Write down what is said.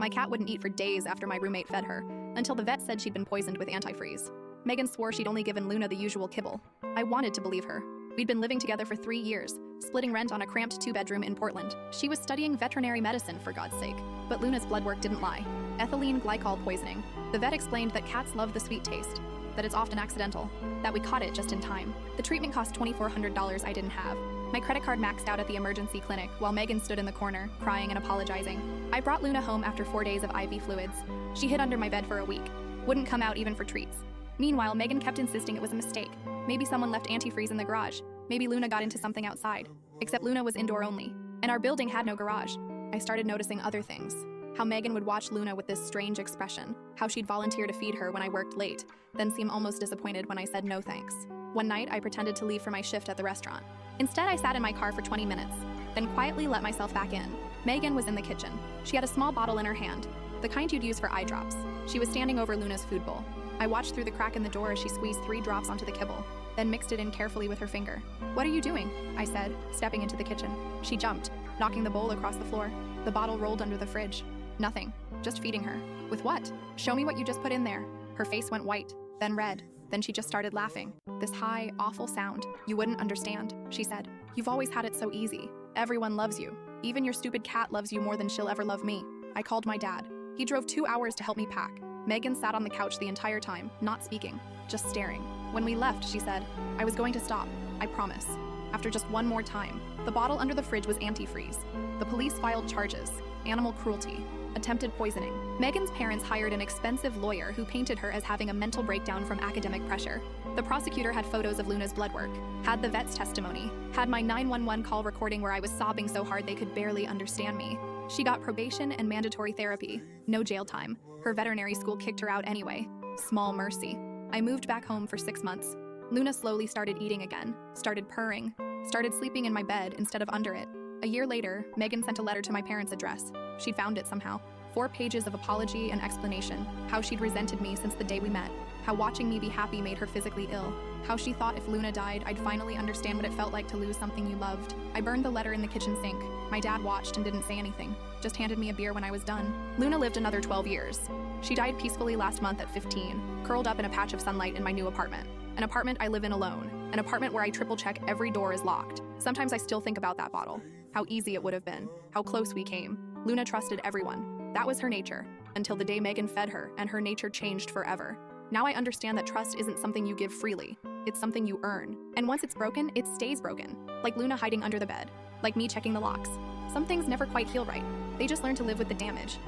My cat wouldn't eat for days after my roommate fed her, until the vet said she'd been poisoned with antifreeze. Megan swore she'd only given Luna the usual kibble. I wanted to believe her. We'd been living together for 3 years, splitting rent on a cramped 2-bedroom in Portland. She was studying veterinary medicine, for God's sake. But Luna's blood work didn't lie. Ethylene glycol poisoning. The vet explained that cats love the sweet taste, that it's often accidental, that we caught it just in time. The treatment cost $2,400 I didn't have. My credit card maxed out at the emergency clinic while Megan stood in the corner, crying and apologizing. I brought Luna home after 4 days of IV fluids. She hid under my bed for a week. Wouldn't come out even for treats. Meanwhile, Megan kept insisting it was a mistake. Maybe someone left antifreeze in the garage. Maybe Luna got into something outside. Except Luna was indoor only, and our building had no garage. I started noticing other things. How Megan would watch Luna with this strange expression. How she'd volunteer to feed her when I worked late, then seem almost disappointed when I said no thanks. One night, I pretended to leave for my shift at the restaurant. Instead, I sat in my car for 20 minutes, then quietly let myself back in. Megan was in the kitchen. She had a small bottle in her hand, the kind you'd use for eye drops. She was standing over Luna's food bowl. I watched through the crack in the door as she squeezed 3 drops onto the kibble, then mixed it in carefully with her finger. "What are you doing?" I said, stepping into the kitchen. She jumped, knocking the bowl across the floor. The bottle rolled under the fridge. Nothing, just feeding her. With what? "Show me what you just put in there." Her face went white, then red. Then she just started laughing. This high, awful sound. "You wouldn't understand," she said. "You've always had it so easy. Everyone loves you. Even your stupid cat loves you more than she'll ever love me." I called my dad. He drove 2 hours to help me pack. Megan sat on the couch the entire time, not speaking, just staring. When we left, she said, "I was going to stop, I promise." After just one more time. The bottle under the fridge was antifreeze. The police filed charges. Animal cruelty. Attempted poisoning. Megan's parents hired an expensive lawyer who painted her as having a mental breakdown from academic pressure. The prosecutor had photos of Luna's blood work, had the vet's testimony, had my 911 call recording where I was sobbing so hard they could barely understand me. She got probation and mandatory therapy. No jail time. Her veterinary school kicked her out anyway. Small mercy. I moved back home for 6 months. Luna slowly started eating again, started purring, started sleeping in my bed instead of under it. A year later, Megan sent a letter to my parents' address. She'd found it somehow. 4 pages of apology and explanation. How she'd resented me since the day we met. How watching me be happy made her physically ill. How she thought if Luna died, I'd finally understand what it felt like to lose something you loved. I burned the letter in the kitchen sink. My dad watched and didn't say anything. Just handed me a beer when I was done. Luna lived another 12 years. She died peacefully last month at 15, curled up in a patch of sunlight in my new apartment. An apartment I live in alone. An apartment where I triple check every door is locked. Sometimes I still think about that bottle. How easy it would have been. How close we came. Luna trusted everyone. That was her nature. Until the day Megan fed her, and her nature changed forever. Now I understand that trust isn't something you give freely. It's something you earn. And once it's broken, it stays broken. Like Luna hiding under the bed. Like me checking the locks. Some things never quite heal right. They just learn to live with the damage.